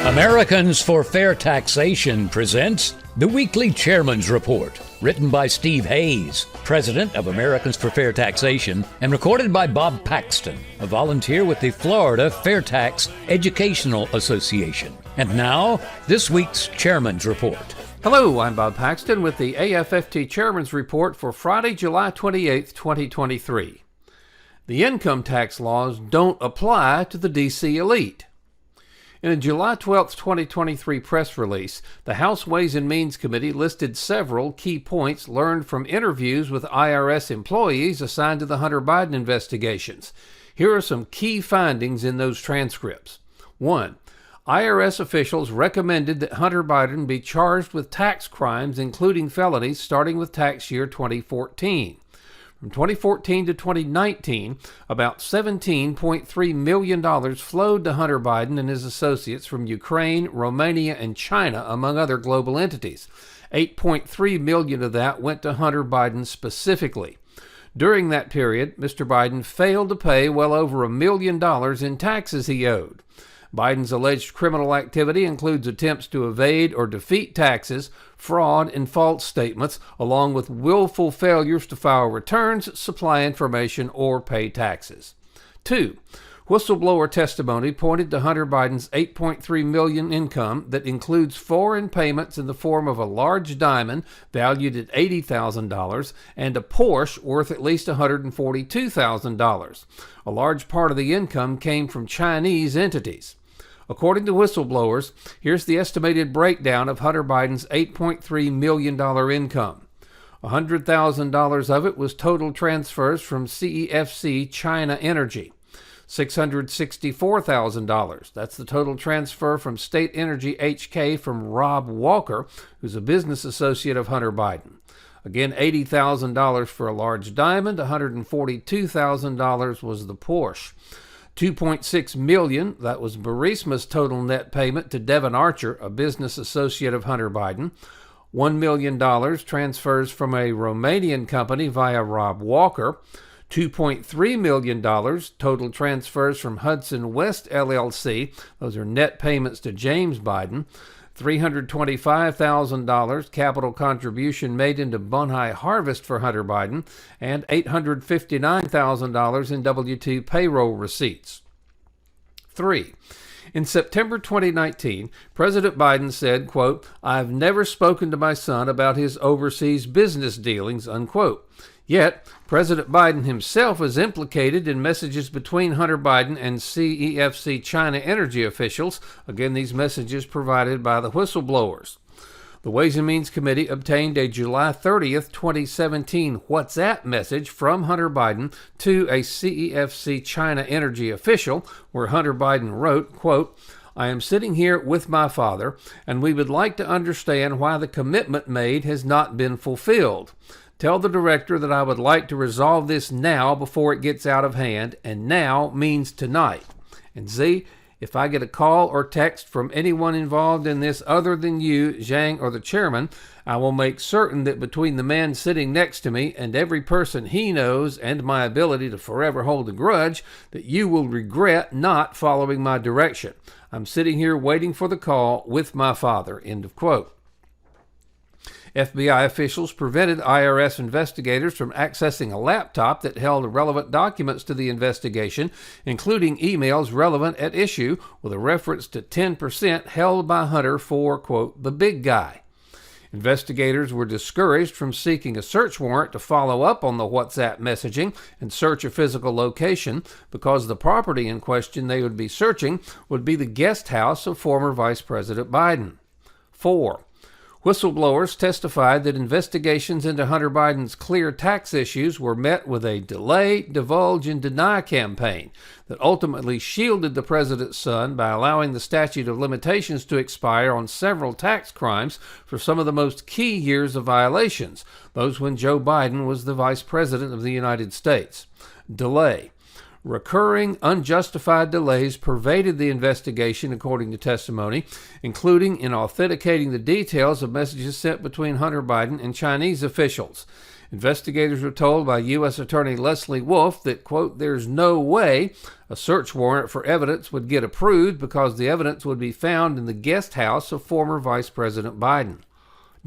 Americans for Fair Taxation presents the Weekly Chairman's Report, written by Steve Hayes, president of Americans for Fair Taxation, and recorded by Bob Paxton, a volunteer with the Florida FAIRtax Educational Association. And now, this week's Chairman's Report. Hello, I'm Bob Paxton with the AFFT Chairman's Report for Friday, July 28, 2023. The income tax laws don't apply to the D.C. elite. In a July 12, 2023 press release, the House Ways and Means Committee listed several key points learned from interviews with IRS employees assigned to the Hunter Biden investigations. Here are some key findings in those transcripts. 1. IRS officials recommended that Hunter Biden be charged with tax crimes, including felonies, starting with tax year 2014. From 2014 to 2019, about $17.3 million flowed to Hunter Biden and his associates from Ukraine, Romania, and China, among other global entities. $8.3 million of that went to Hunter Biden specifically. During that period, Mr. Biden failed to pay well over $1 million in taxes he owed. Biden's alleged criminal activity includes attempts to evade or defeat taxes, fraud, and false statements, along with willful failures to file returns, supply information, or pay taxes. 2. Whistleblower testimony pointed to Hunter Biden's $8.3 million income that includes foreign payments in the form of a large diamond valued at $80,000 and a Porsche worth at least $142,000. A large part of the income came from Chinese entities. According to whistleblowers, here's the estimated breakdown of Hunter Biden's $8.3 million income. $100,000 of it was total transfers from CEFC China Energy. $664,000. That's the total transfer from State Energy HK from Rob Walker, who's a business associate of Hunter Biden. Again, $80,000 for a large diamond, $142,000 was the Porsche. $2.6 million, that was Burisma's total net payment to Devin Archer, a business associate of Hunter Biden. $1 million transfers from a Romanian company via Rob Walker. $2.3 million total transfers from Hudson West LLC. Those are net payments to James Biden. $325,000 capital contribution made into Bonhai Harvest for Hunter Biden, and $859,000 in W-2 payroll receipts. 3. In September 2019, President Biden said, quote, "I've never spoken to my son about his overseas business dealings," unquote. Yet, President Biden himself is implicated in messages between Hunter Biden and CEFC China Energy officials. Again, these messages provided by the whistleblowers. The Ways and Means Committee obtained a July 30th, 2017 WhatsApp message from Hunter Biden to a CEFC China Energy official, where Hunter Biden wrote, quote, "I am sitting here with my father, and we would like to understand why the commitment made has not been fulfilled. Tell the director that I would like to resolve this now before it gets out of hand, and now means tonight. And Z, if I get a call or text from anyone involved in this other than you, Zhang, or the chairman, I will make certain that between the man sitting next to me and every person he knows and my ability to forever hold a grudge, that you will regret not following my direction. I'm sitting here waiting for the call with my father," end of quote. FBI officials prevented IRS investigators from accessing a laptop that held relevant documents to the investigation, including emails relevant at issue, with a reference to 10% held by Hunter for, quote, "the big guy." Investigators were discouraged from seeking a search warrant to follow up on the WhatsApp messaging and search a physical location, because the property in question they would be searching would be the guest house of former Vice President Biden. 4. Whistleblowers testified that investigations into Hunter Biden's clear tax issues were met with a delay, divulge, and deny campaign that ultimately shielded the president's son by allowing the statute of limitations to expire on several tax crimes for some of the most key years of violations, those when Joe Biden was the vice president of the United States. Delay. Recurring, unjustified delays pervaded the investigation, according to testimony, including in authenticating the details of messages sent between Hunter Biden and Chinese officials. Investigators were told by U.S. Attorney Leslie Wolf that, quote, there's no way a search warrant for evidence would get approved because the evidence would be found in the guest house of former Vice President Biden.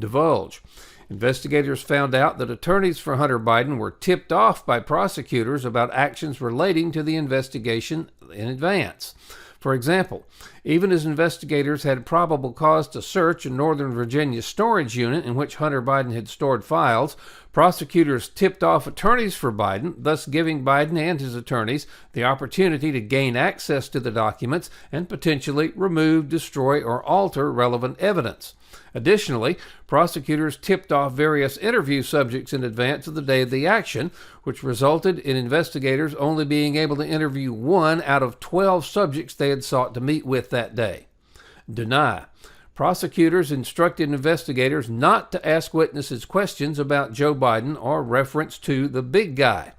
Divulge. Investigators found out that attorneys for Hunter Biden were tipped off by prosecutors about actions relating to the investigation in advance. For example, even as investigators had probable cause to search a Northern Virginia storage unit in which Hunter Biden had stored files, prosecutors tipped off attorneys for Biden, thus giving Biden and his attorneys the opportunity to gain access to the documents and potentially remove, destroy, or alter relevant evidence. Additionally, prosecutors tipped off various interview subjects in advance of the day of the action, which resulted in investigators only being able to interview 1 out of 12 subjects they had sought to meet with that day. Deny. Prosecutors instructed investigators not to ask witnesses questions about Joe Biden or reference to the big guy.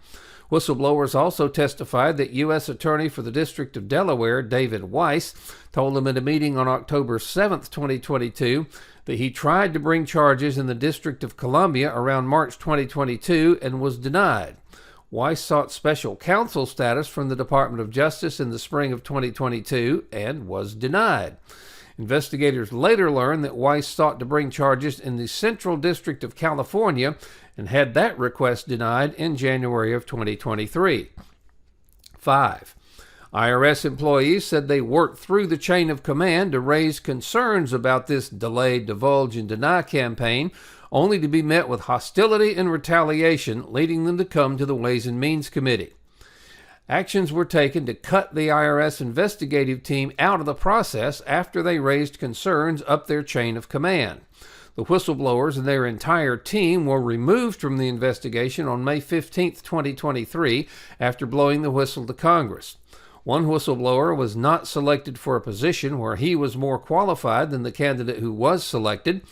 Whistleblowers also testified that U.S. Attorney for the District of Delaware, David Weiss, told them in a meeting on October 7, 2022, that he tried to bring charges in the District of Columbia around March 2022 and was denied. Weiss sought special counsel status from the Department of Justice in the spring of 2022 and was denied. Investigators later learned that Weiss sought to bring charges in the Central District of California and had that request denied in January of 2023. 5. IRS employees said they worked through the chain of command to raise concerns about this delay, divulge, and deny campaign, only to be met with hostility and retaliation, leading them to come to the Ways and Means Committee. Actions were taken to cut the IRS investigative team out of the process after they raised concerns up their chain of command. The whistleblowers and their entire team were removed from the investigation on May 15, 2023, after blowing the whistle to Congress. One whistleblower was not selected for a position where he was more qualified than the candidate who was selected.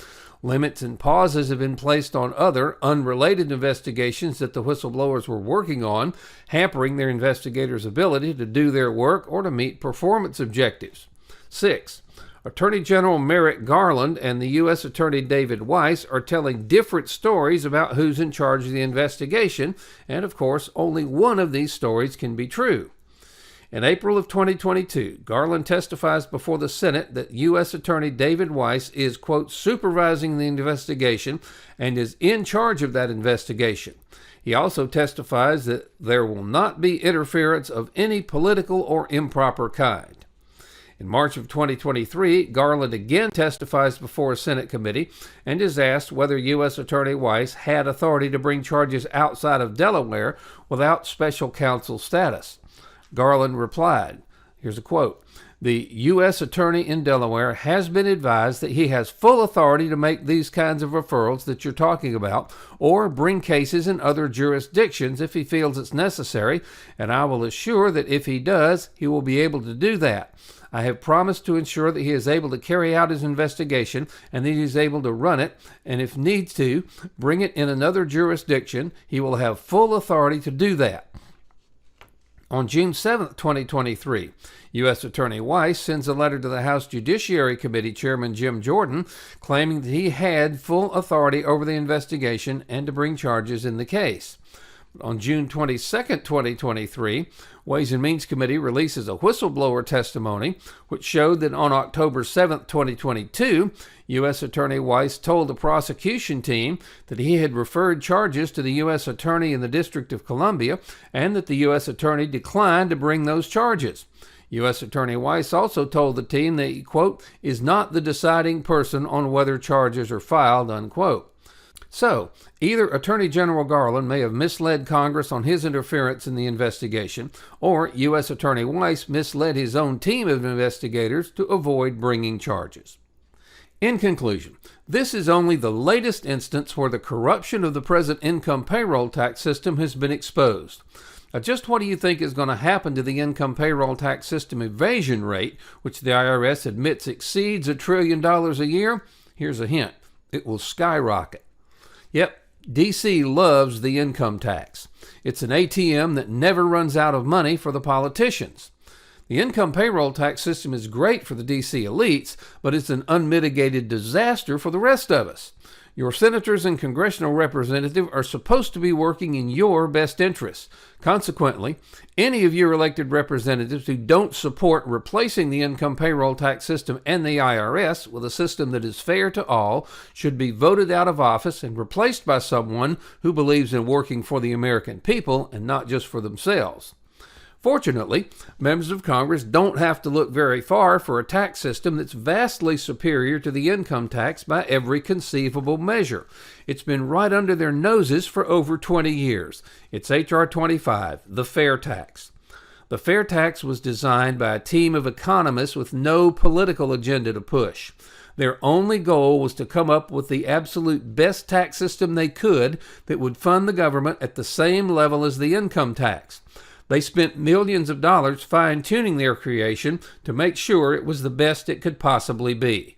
Limits and pauses have been placed on other, unrelated investigations that the whistleblowers were working on, hampering their investigators' ability to do their work or to meet performance objectives. 6. Attorney General Merrick Garland and the U.S. Attorney David Weiss are telling different stories about who's in charge of the investigation, and of course, only one of these stories can be true. In April of 2022, Garland testifies before the Senate that U.S. Attorney David Weiss is, quote, supervising the investigation and is in charge of that investigation. He also testifies that there will not be interference of any political or improper kind. In March of 2023, Garland again testifies before a Senate committee and is asked whether U.S. Attorney Weiss had authority to bring charges outside of Delaware without special counsel status. Garland replied, here's a quote, "The U.S. Attorney in Delaware has been advised that he has full authority to make these kinds of referrals that you're talking about or bring cases in other jurisdictions if he feels it's necessary, and I will assure that if he does, he will be able to do that. I have promised to ensure that he is able to carry out his investigation and that he is able to run it, and if needs to, bring it in another jurisdiction. He will have full authority to do that." On June 7, 2023, U.S. Attorney Weiss sends a letter to the House Judiciary Committee Chairman Jim Jordan claiming that he had full authority over the investigation and to bring charges in the case. On June 22, 2023, Ways and Means Committee releases a whistleblower testimony which showed that on October 7, 2022, U.S. Attorney Weiss told the prosecution team that he had referred charges to the U.S. Attorney in the District of Columbia and that the U.S. Attorney declined to bring those charges. U.S. Attorney Weiss also told the team that he, quote, is not the deciding person on whether charges are filed, unquote. So, either Attorney General Garland may have misled Congress on his interference in the investigation, or U.S. Attorney Weiss misled his own team of investigators to avoid bringing charges. In conclusion, this is only the latest instance where the corruption of the present income payroll tax system has been exposed. Now, just what do you think is going to happen to the income payroll tax system evasion rate, which the IRS admits exceeds $1 trillion a year? Here's a hint. It will skyrocket. Yep, D.C. loves the income tax. It's an ATM that never runs out of money for the politicians. The income payroll tax system is great for the D.C. elites, but it's an unmitigated disaster for the rest of us. Your senators and congressional representatives are supposed to be working in your best interests. Consequently, any of your elected representatives who don't support replacing the income payroll tax system and the IRS with a system that is fair to all should be voted out of office and replaced by someone who believes in working for the American people and not just for themselves. Fortunately, members of Congress don't have to look very far for a tax system that's vastly superior to the income tax by every conceivable measure. It's been right under their noses for over 20 years. It's H.R. 25, the FAIRtax. The FAIRtax was designed by a team of economists with no political agenda to push. Their only goal was to come up with the absolute best tax system they could that would fund the government at the same level as the income tax. They spent millions of dollars fine-tuning their creation to make sure it was the best it could possibly be.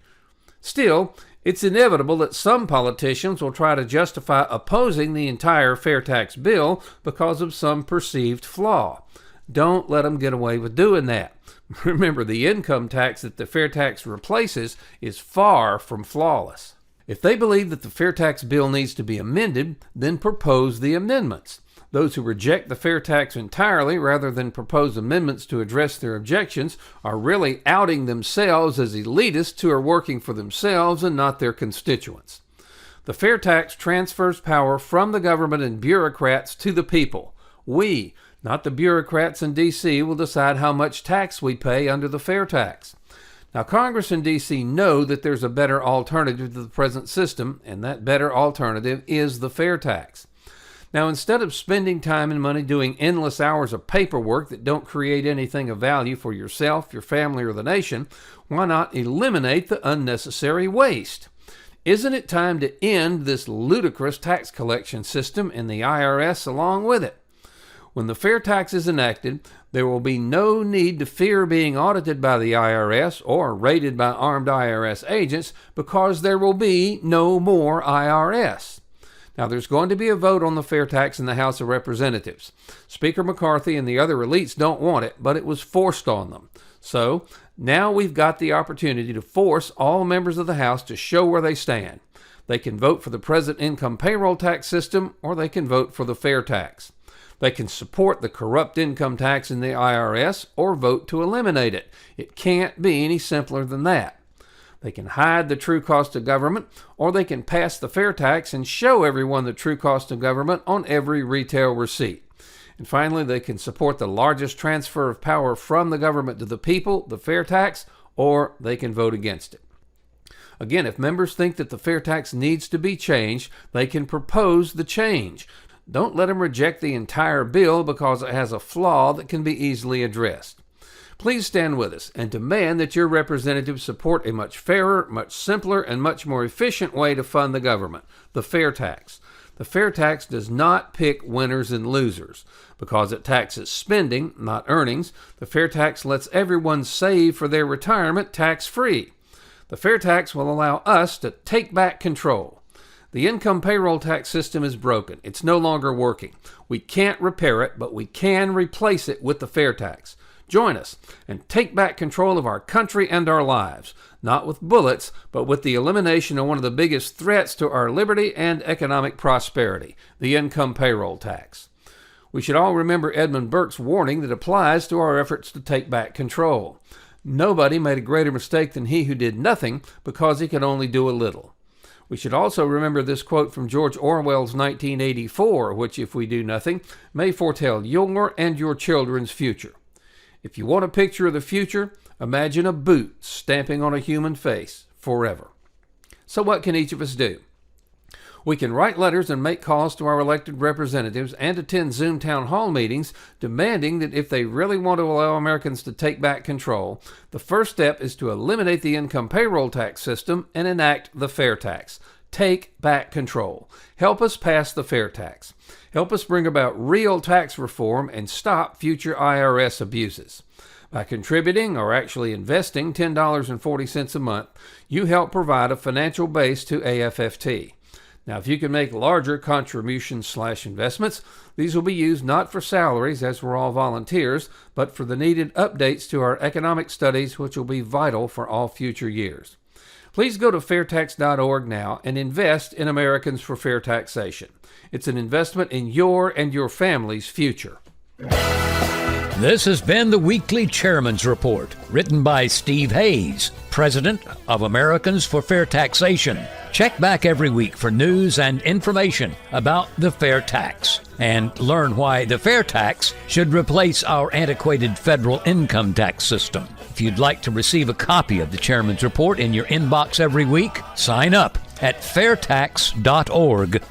Still, it's inevitable that some politicians will try to justify opposing the entire FAIRtax bill because of some perceived flaw. Don't let them get away with doing that. Remember, the income tax that the FAIRtax replaces is far from flawless. If they believe that the FAIRtax bill needs to be amended, then propose the amendments. Those who reject the FAIRtax entirely rather than propose amendments to address their objections are really outing themselves as elitists who are working for themselves and not their constituents. The FAIRtax transfers power from the government and bureaucrats to the people. We, not the bureaucrats in D.C., will decide how much tax we pay under the FAIRtax. Now, Congress in D.C. know that there's a better alternative to the present system, and that better alternative is the FAIRtax. Now, instead of spending time and money doing endless hours of paperwork that don't create anything of value for yourself, your family, or the nation, why not eliminate the unnecessary waste? Isn't it time to end this ludicrous tax collection system and the IRS along with it? When the FAIRtax is enacted, there will be no need to fear being audited by the IRS or raided by armed IRS agents because there will be no more IRS. Now, there's going to be a vote on the FAIRtax in the House of Representatives. Speaker McCarthy and the other elites don't want it, but it was forced on them. So, now we've got the opportunity to force all members of the House to show where they stand. They can vote for the present income payroll tax system, or they can vote for the FAIRtax. They can support the corrupt income tax in the IRS, or vote to eliminate it. It can't be any simpler than that. They can hide the true cost of government, or they can pass the FAIRtax and show everyone the true cost of government on every retail receipt. And finally, they can support the largest transfer of power from the government to the people, the FAIRtax, or they can vote against it. Again, if members think that the FAIRtax needs to be changed, they can propose the change. Don't let them reject the entire bill because it has a flaw that can be easily addressed. Please stand with us and demand that your representatives support a much fairer, much simpler, and much more efficient way to fund the government, the FAIRtax. The FAIRtax does not pick winners and losers. Because it taxes spending, not earnings, the FAIRtax lets everyone save for their retirement tax-free. The FAIRtax will allow us to take back control. The income payroll tax system is broken. It's no longer working. We can't repair it, but we can replace it with the FAIRtax. Join us and take back control of our country and our lives, not with bullets, but with the elimination of one of the biggest threats to our liberty and economic prosperity, the income payroll tax. We should all remember Edmund Burke's warning that applies to our efforts to take back control. Nobody made a greater mistake than he who did nothing because he could only do a little. We should also remember this quote from George Orwell's 1984, which, if we do nothing, may foretell your and your children's future. If you want a picture of the future, imagine a boot stamping on a human face forever. So what can each of us do? We can write letters and make calls to our elected representatives and attend Zoom town hall meetings demanding that if they really want to allow Americans to take back control, the first step is to eliminate the income payroll tax system and enact the FAIRtax. Take back control. Help us pass the FAIRtax. Help us bring about real tax reform and stop future IRS abuses. By contributing, or actually investing, $10.40 a month, you help provide a financial base to AFFT. Now, if you can make larger contributions/investments, these will be used not for salaries, as we're all volunteers, but for the needed updates to our economic studies, which will be vital for all future years. Please go to FAIRtax.org now and invest in Americans for Fair Taxation. It's an investment in your and your family's future. This has been the Weekly Chairman's Report, written by Steve Hayes, President of Americans for Fair Taxation. Check back every week for news and information about the fair tax, and learn why the fair tax should replace our antiquated federal income tax system. If you'd like to receive a copy of the Chairman's Report in your inbox every week, sign up at FAIRtax.org